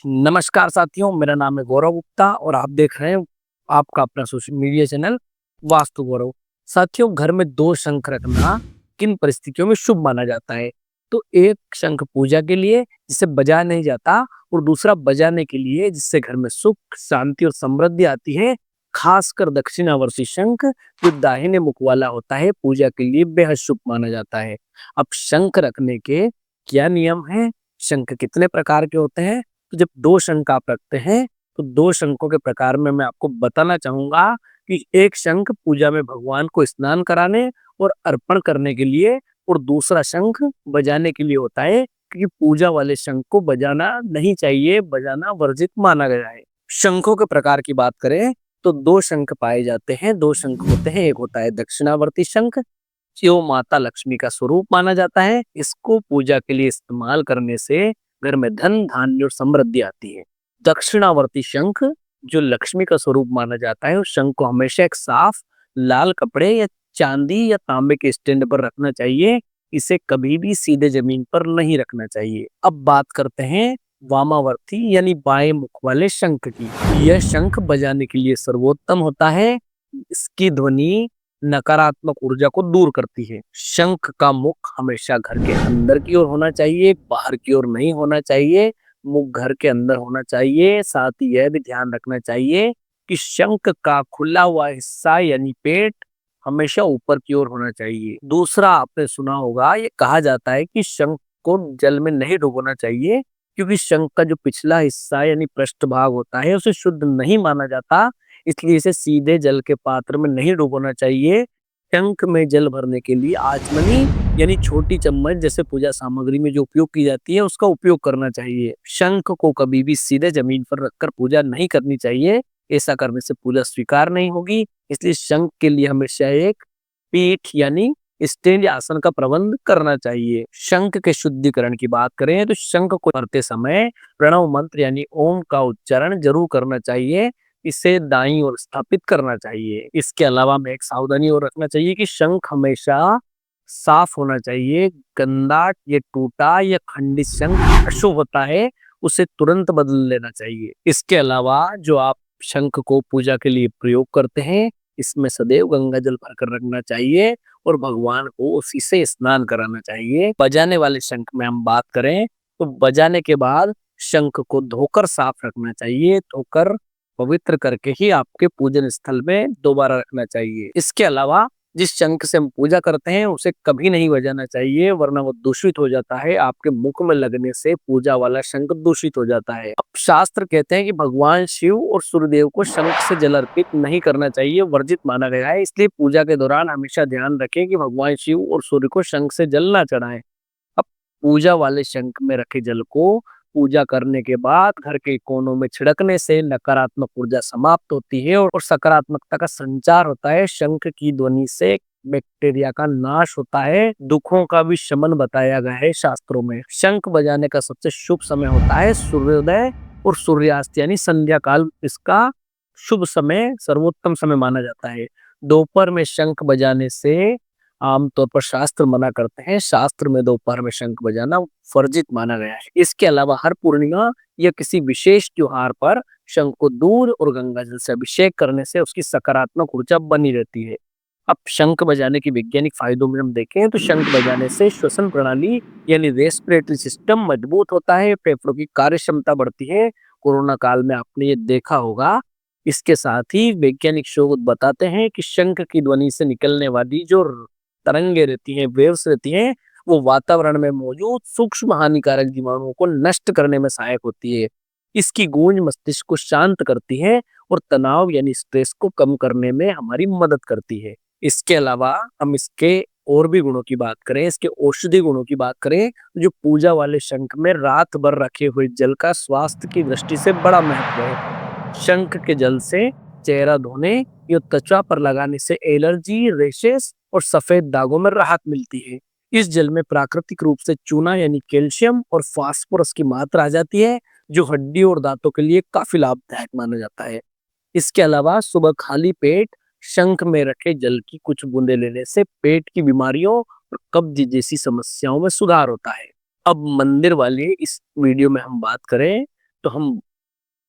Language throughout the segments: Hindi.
नमस्कार साथियों, मेरा नाम है गौरव गुप्ता और आप देख रहे हैं आपका अपना सोशल मीडिया चैनल वास्तु गौरव। साथियों, घर में 2 शंख रखना किन परिस्थितियों में शुभ माना जाता है? तो एक शंख पूजा के लिए जिसे बजाया नहीं जाता और दूसरा बजाने के लिए जिससे घर में सुख, शांति और समृद्धि आती है। खासकर दक्षिणावर्ती शंख जो दाहिने मुख वाला होता है, पूजा के लिए बेहद शुभ माना जाता है। अब शंख रखने के क्या नियम हैं? शंख कितने प्रकार के होते हैं? तो जब 2 शंख आप रखते हैं, तो 2 शंखों के प्रकार में मैं आपको बताना चाहूँगा कि एक शंख पूजा में भगवान को स्नान कराने और अर्पण करने के लिए और दूसरा शंख बजाने के लिए होता है, क्योंकि पूजा वाले शंख को बजाना नहीं चाहिए, बजाना वर्जित माना गया है। शंखों के प्रकार की बात करें, तो 2 शंख पाए जाते हैं, 2 शंख होते हैं, एक होता है दक्षिणावर्ती शंख, जो माता लक्ष्मी का स्वरूप माना जाता है। इसको पूजा के लिए इस्तेमाल करने से घर में धन, धान्य और समृद्धि आती है। दक्षिणावर्ती शंख जो लक्ष्मी का स्वरूप माना जाता है, उस शंख को हमेशा एक साफ लाल कपड़े या चांदी या तांबे के स्टैंड पर रखना चाहिए। इसे कभी भी सीधे जमीन पर नहीं रखना चाहिए। अब बात करते हैं वामावर्ती यानी बाएं मुख वाले शंख की। यह शंख बजाने के लिए सर्वोत्तम होता है। इसकी ध्वनि नकारात्मक ऊर्जा को दूर करती है। शंख का मुख हमेशा घर के अंदर की ओर होना चाहिए, बाहर की ओर नहीं होना चाहिए। मुख घर के अंदर होना चाहिए। साथ ही यह भी ध्यान रखना चाहिए कि शंख का खुला हुआ हिस्सा यानी पेट हमेशा ऊपर की ओर होना चाहिए। दूसरा, आपने सुना होगा, ये कहा जाता है कि शंख को जल में नहीं डुबोना चाहिए, क्योंकि शंख का जो पिछला हिस्सा यानी पृष्ठ भाग होता है उसे शुद्ध नहीं माना जाता। इसलिए इसे सीधे जल के पात्र में नहीं डुबोना चाहिए। शंख में जल भरने के लिए आचमनी यानी छोटी चम्मच जैसे पूजा सामग्री में जो उपयोग की जाती है उसका उपयोग करना चाहिए। शंख को कभी भी सीधे जमीन पर रखकर पूजा नहीं करनी चाहिए। ऐसा करने से पूजा स्वीकार नहीं होगी। इसलिए शंख के लिए हमेशा एक पीठ यानी स्टैंड या आसन का प्रबंध करना चाहिए। शंख के शुद्धिकरण की बात करें तो शंख को भरते समय प्रणव मंत्र यानी ओम का उच्चारण जरूर करना चाहिए। इसे दाईं ओर स्थापित करना चाहिए। इसके अलावा हमें एक सावधानी और रखना चाहिए कि शंख हमेशा साफ होना चाहिए। गंदा या टूटा या खंडित शंख अशुभ होता है, उसे तुरंत बदल लेना चाहिए। इसके अलावा जो आप शंख को पूजा के लिए प्रयोग करते हैं, इसमें सदैव गंगा जल भरकर रखना चाहिए और भगवान को उसी से स्नान कराना चाहिए। बजाने वाले शंख में हम बात करें तो बजाने के बाद शंख को धोकर साफ रखना चाहिए। धोकर पवित्र करके ही आपके पूजन स्थल में दोबारा रखना चाहिए। इसके अलावा जिस शंख से हम पूजा करते हैं उसे कभी नहीं बजाना चाहिए, वरना वो दूषित हो जाता है। आपके मुख में लगने से पूजा वाला शंख दूषित हो जाता है। अब शास्त्र कहते हैं कि भगवान शिव और सूर्यदेव को शंख से जल अर्पित नहीं करना चाहिए, वर्जित माना गया है। इसलिए पूजा के दौरान हमेशा ध्यान रखें कि भगवान शिव और सूर्य को शंख से जल ना चढ़ाएं। अब पूजा वाले शंख में रखे जल को पूजा करने के बाद घर के कोनों में छिड़कने से नकारात्मक ऊर्जा समाप्त होती है और सकारात्मकता का संचार होता है। शंख की ध्वनि से बैक्टीरिया का नाश होता है, दुखों का भी शमन बताया गया है शास्त्रों में। शंख बजाने का सबसे शुभ समय होता है सूर्योदय और सूर्यास्त यानी संध्या काल। इसका शुभ समय सर्वोत्तम समय माना जाता है। दोपहर में शंख बजाने से आमतौर पर शास्त्र मना करते हैं। शास्त्र में दोपहर में शंख बजाना वर्जित माना गया है। इसके अलावा हर पूर्णिमा या किसी विशेष त्योहार पर शंख को दूध और गंगा जल से अभिषेक करने से उसकी सकारात्मक ऊर्जा बनी रहती है। अब शंख बजाने के वैज्ञानिक फायदों में हम देखें तो शंख बजाने से श्वसन प्रणाली यानी रेस्पिरेटरी सिस्टम मजबूत होता है, फेफड़ों की कार्य क्षमता बढ़ती है। कोरोना काल में आपने ये देखा होगा। इसके साथ ही वैज्ञानिक शोध बताते हैं कि शंख की ध्वनि से निकलने वाली जो तरंगे रहती हैं, वेव्स रहती हैं, वो वातावरण में मौजूद सूक्ष्म हानिकारक जीवाणुओं को नष्ट करने में सहायक होती है। इसकी गूंज मस्तिष्क को शांत करती है और तनाव यानी स्ट्रेस को कम करने में हमारी मदद करती है। इसके अलावा हम इसके और भी गुणों की बात करें, इसके औषधि गुणों की बात करें, जो पूजा वाले शंख में रात भर रखे हुए जल का स्वास्थ्य की दृष्टि से बड़ा महत्व है। शंख के जल से चेहरा धोने या त्वचा पर लगाने से एलर्जी, रेशेस और सफेद दागों में राहत मिलती है। इस जल में प्राकृतिक रूप से चूना यानी कैल्शियम और फास्फोरस की मात्रा आ जाती है, जो हड्डी और दांतों के लिए काफी लाभदायक माना जाता है। इसके अलावा सुबह खाली पेट शंख में रखे जल की कुछ बूंदें लेने से पेट की बीमारियों और कब्ज जैसी समस्याओं में सुधार होता है। अब मंदिर वाले इस वीडियो में हम बात करें तो हम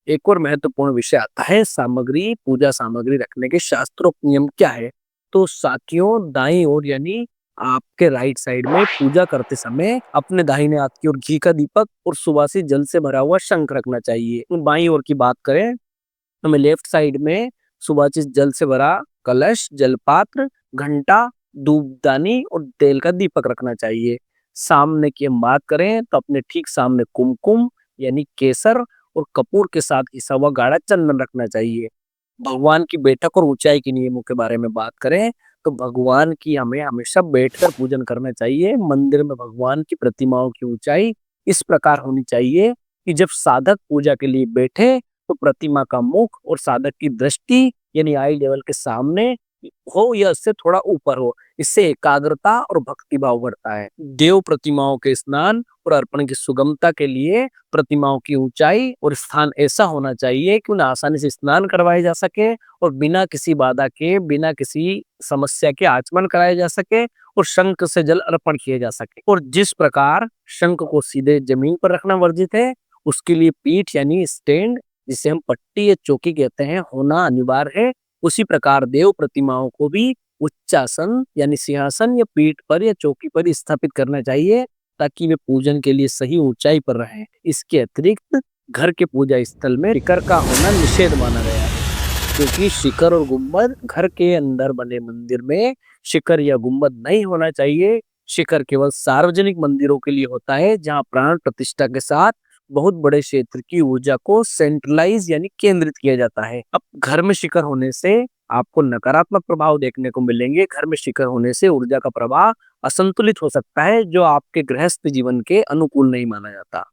एक और महत्वपूर्ण विषय आता है सामग्री, पूजा सामग्री रखने के शास्त्रोक्त नियम क्या है। तो साथियों, दाईं ओर यानी आपके राइट साइड में पूजा करते समय अपने दाहिने हाथ की ओर घी का दीपक और सुवासित जल से भरा हुआ शंख रखना चाहिए। बाईं ओर की बात करें, हमें लेफ्ट साइड में सुवासित जल से भरा कलश, जलपात्र, घंटा, धूपदानी और तेल का दीपक रखना चाहिए। सामने की हम बात करें तो अपने ठीक सामने कुमकुम यानी केसर और कपूर के साथ घिसा हुआ गाढ़ा चंदन रखना चाहिए। भगवान की बैठक और ऊंचाई के नियमों के बारे में बात करें तो भगवान की हमें हमेशा बैठकर पूजन करना चाहिए। मंदिर में भगवान की प्रतिमाओं की ऊंचाई इस प्रकार होनी चाहिए कि जब साधक पूजा के लिए बैठे तो प्रतिमा का मुख और साधक की दृष्टि यानी आई लेवल के सामने हो या इससे थोड़ा ऊपर हो। इससे एकाग्रता और भक्ति भाव बढ़ता है। देव प्रतिमाओं के स्नान और अर्पण की सुगमता के लिए प्रतिमाओं की ऊंचाई और स्थान ऐसा होना चाहिए कि उन्हें आसानी से स्नान करवाए जा सके और बिना किसी बाधा के, बिना किसी समस्या के आचमन कराया जा सके और शंख से जल अर्पण किए जा सके। और जिस प्रकार शंख को सीधे जमीन पर रखना वर्जित है, उसके लिए पीठ यानी स्टैंड, जिसे हम पट्टी या चौकी कहते हैं, होना अनिवार्य है। उसी प्रकार देव प्रतिमाओं को भी उच्चासन यानी सिंहासन या पीठ पर या चौकी पर स्थापित करना चाहिए ताकि वे पूजन के लिए सही ऊंचाई पर रहें। इसके अतिरिक्त घर के पूजा स्थल में शिखर का होना निषेध माना गया है, क्योंकि शिखर और गुम्बद घर के अंदर बने मंदिर में शिखर या गुम्बद नहीं होना चाहिए। शिखर केवल सार्वजनिक मंदिरों के लिए होता है जहां प्राण प्रतिष्ठा के साथ बहुत बड़े क्षेत्र की ऊर्जा को सेंट्रलाइज यानी केंद्रित किया जाता है। अब घर में शिखर होने से आपको नकारात्मक प्रभाव देखने को मिलेंगे। घर में शिखर होने से ऊर्जा का प्रवाह असंतुलित हो सकता है, जो आपके गृहस्थ जीवन के अनुकूल नहीं माना जाता।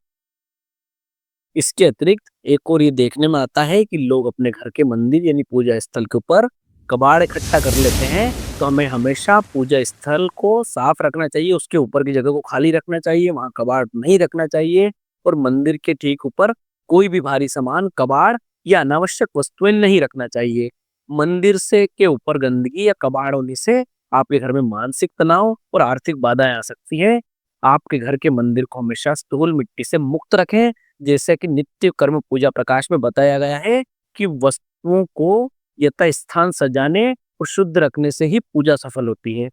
इसके अतिरिक्त एक और ये देखने में आता है कि लोग अपने घर के मंदिर यानी पूजा स्थल के ऊपर कबाड़ इकट्ठा कर लेते हैं। तो हमें हमेशा पूजा स्थल को साफ रखना चाहिए, उसके ऊपर की जगह को खाली रखना चाहिए, वहां कबाड़ नहीं रखना चाहिए। और मंदिर के ठीक ऊपर कोई भी भारी सामान, कबाड़ या अनावश्यक वस्तुएं नहीं रखना चाहिए। मंदिर से के ऊपर गंदगी या कबाड़ होने से आपके घर में मानसिक तनाव और आर्थिक बाधाएं आ सकती हैं। आपके घर के मंदिर को हमेशा धूल मिट्टी से मुक्त रखें। जैसे कि नित्य कर्म पूजा प्रकाश में बताया गया है कि वस्तुओं को यथास्थान सजाने और शुद्ध रखने से ही पूजा सफल होती है।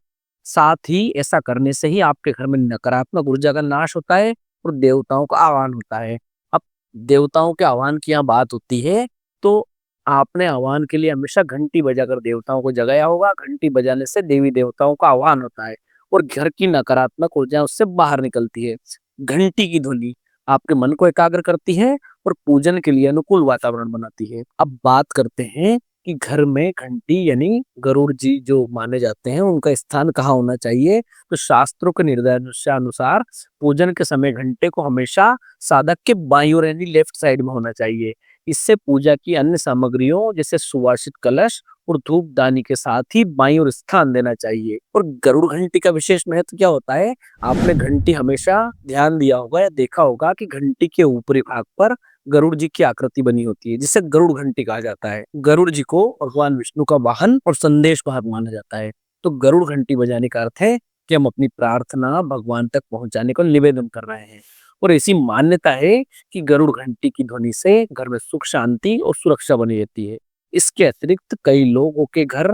साथ ही ऐसा करने से ही आपके घर में नकारात्मक ऊर्जा का नाश होता है और देवताओं का आह्वान होता है। अब देवताओं के आह्वान की यहाँ बात होती है तो आपने आह्वान के लिए हमेशा घंटी बजाकर देवताओं को जगाया होगा। घंटी बजाने से देवी देवताओं का आह्वान होता है और घर की नकारात्मक ऊर्जा उससे बाहर निकलती है। घंटी की ध्वनि आपके मन को एकाग्र करती है और पूजन के लिए अनुकूल वातावरण बनाती है। अब बात करते हैं कि घर में घंटी यानी गरुड़ जी जो माने जाते हैं, उनका स्थान कहाँ होना चाहिए। तो शास्त्रों के निर्देशानुसार पूजन के समय घंटे को हमेशा साधक के बाईं ओर यानी लेफ्ट साइड में होना चाहिए। इससे पूजा की अन्य सामग्रियों जैसे सुवासित कलश और धूप दानी के साथ ही बाईं ओर स्थान देना चाहिए। और गरुड़ घंटी का विशेष महत्व क्या होता है, आपने घंटी हमेशा ध्यान दिया होगा या देखा होगा कि घंटी के ऊपरी भाग पर गरुड़ जी की आकृति बनी होती है, जिसे गरुड़ घंटी कहा जाता है। गरुड़ जी को भगवान विष्णु का वाहन और संदेश वाहक माना जाता है। तो गरुड़ घंटी बजाने का अर्थ है कि हम अपनी प्रार्थना भगवान तक पहुंचाने को निवेदन कर रहे हैं। और ऐसी मान्यता है कि गरुड़ घंटी की ध्वनि से घर में सुख, शांति और सुरक्षा बनी रहती है। इसके अतिरिक्त कई लोगों के घर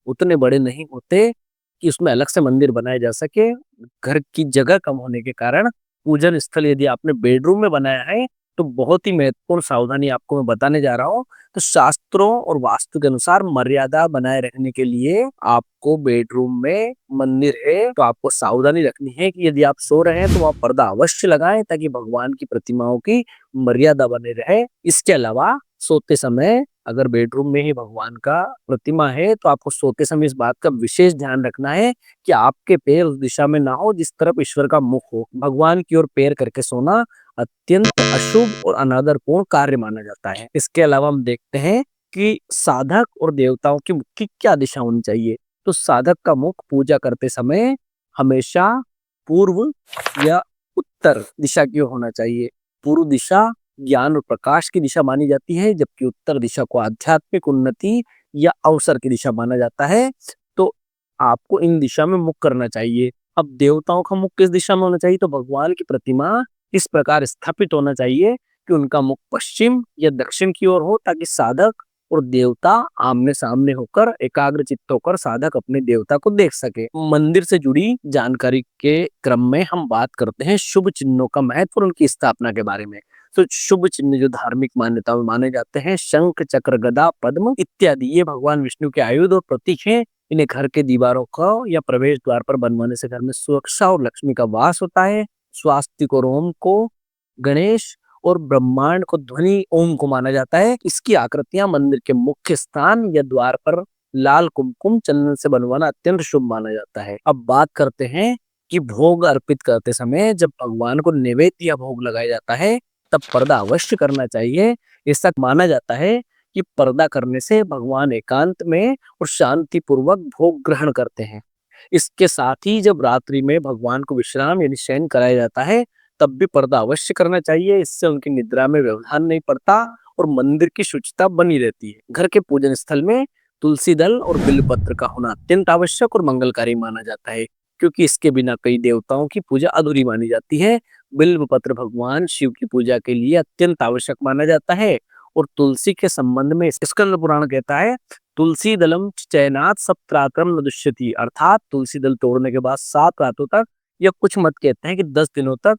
उतने बड़े नहीं होते कि उसमें अलग से मंदिर बनाया जा सके। घर की जगह कम होने के कारण पूजन स्थल यदि आपने बेडरूम में बनाया है तो बहुत ही महत्वपूर्ण सावधानी आपको मैं बताने जा रहा हूँ। तो शास्त्रों और वास्तु के अनुसार मर्यादा बनाए रखने के लिए आपको बेडरूम में मंदिर है तो आपको सावधानी रखनी है कि यदि आप सो रहे हैं तो वहां पर्दा अवश्य लगाएं ताकि भगवान की प्रतिमाओं की मर्यादा बने रहे। इसके अलावा सोते समय अगर बेडरूम में ही भगवान का प्रतिमा है तो आपको सोते समय इस बात का विशेष ध्यान रखना है कि आपके पैर उस दिशा में ना हो जिस तरफ ईश्वर का मुख हो। भगवान की ओर पैर करके सोना अत्यंत अशुभ और अनादरपूर्ण कार्य माना जाता है। इसके अलावा हम देखते हैं कि साधक और देवताओं की मुख की क्या दिशा होनी चाहिए। तो साधक का मुख पूजा करते समय हमेशा पूर्व या उत्तर दिशा की ओर होना चाहिए। पूर्व दिशा ज्ञान और प्रकाश की दिशा मानी जाती है, जबकि उत्तर दिशा को आध्यात्मिक उन्नति या अवसर की दिशा माना जाता है। तो आपको इन दिशा में मुख करना चाहिए। अब देवताओं का मुख किस दिशा में होना चाहिए, तो भगवान की प्रतिमा इस प्रकार स्थापित होना चाहिए कि उनका मुख पश्चिम या दक्षिण की ओर हो, ताकि साधक और देवता आमने सामने होकर एकाग्र चित्त होकर साधक अपने देवता को देख सके। मंदिर से जुड़ी जानकारी के क्रम में हम बात करते हैं शुभ चिन्हों का महत्व और उनकी स्थापना के बारे में। तो शुभ चिन्ह जो धार्मिक मान्यता में माने जाते हैं, शंख, चक्र, गदा, पद्म इत्यादि, ये भगवान विष्णु के आयुध और प्रतीक हैं। इन्हें घर के दीवारों को या प्रवेश द्वार पर बनवाने से घर में सुरक्षा और लक्ष्मी का वास होता है। स्वास्तिक और ओम को, गणेश और ब्रह्मांड को, ध्वनि ओम को माना जाता है। इसकी आकृतियां मंदिर के मुख्य स्थान या द्वार पर लाल कुमकुम चंदन से बनवाना अत्यंत शुभ माना जाता है। अब बात करते हैं कि भोग अर्पित करते समय जब भगवान को नैवेद्य या भोग लगाया जाता है, तब पर्दा अवश्य करना चाहिए। ऐसा माना जाता है कि पर्दा करने से भगवान एकांत में और शांति पूर्वक भोग ग्रहण करते हैं। इसके साथ ही जब रात्रि में भगवान को विश्राम यानी शयन कराया जाता है, तब भी पर्दा अवश्य करना चाहिए। इससे उनकी निद्रा में व्यवधान नहीं पड़ता और मंदिर की शुचिता बनी रहती है। घर के पूजन स्थल में तुलसी दल और बिल्वपत्र का होना अत्यंत आवश्यक और मंगलकारी माना जाता है, क्योंकि इसके बिना कई देवताओं की पूजा अधूरी मानी जाती है। बिल्वपत्र भगवान शिव की पूजा के लिए अत्यंत आवश्यक माना जाता है। और तुलसी के संबंध में स्कंद पुराण कहता है, तुलसी दलम चयनात् सप्तरात्रम न दुष्यति, अर्थात तुलसी दल तोड़ने के बाद 7 रातों तक, या कुछ मत कहते हैं कि 10 दिनों तक,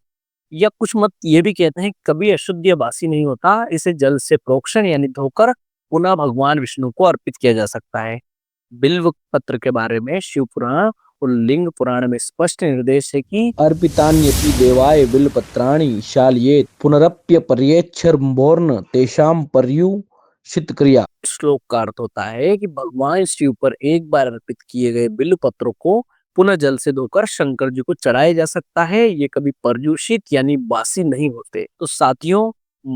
या कुछ मत ये भी कहते हैं कि कभी अशुद्ध या बासी नहीं होता। इसे जल से प्रोक्षण यानी धोकर पुनः भगवान विष्णु को अर्पित किया जा सकता है। बिल्व पत्र के बारे में शिव पुराण और लिंग पुराण में स्पष्ट निर्देश है कि अर्पितान्यपि देवाय बिल्वपत्राणि शाल्येत पुनरप्य पर्येच्छर्म्बोर्न तेषां पर्युषित क्रिया। श्लोक का अर्थ होता है कि भगवान शिव पर एक बार अर्पित किए गए बिल्व पत्रों को पुनः जल से धोकर शंकर जी को चढ़ाया जा सकता है। ये कभी पर्युषित यानी बासी नहीं होते। तो साथियों,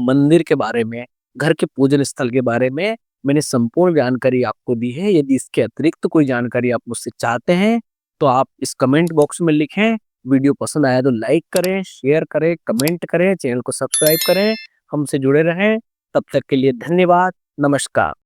मंदिर के बारे में, घर के पूजन स्थल के बारे में मैंने संपूर्ण जानकारी आपको दी है। यदि इसके अतिरिक्त कोई जानकारी आप मुझसे चाहते हैं, तो आप इस कमेंट बॉक्स में लिखें। वीडियो पसंद आया तो लाइक करें, शेयर करें, कमेंट करें, चैनल को सब्सक्राइब करें। हमसे जुड़े रहें। तब तक के लिए धन्यवाद। नमस्कार।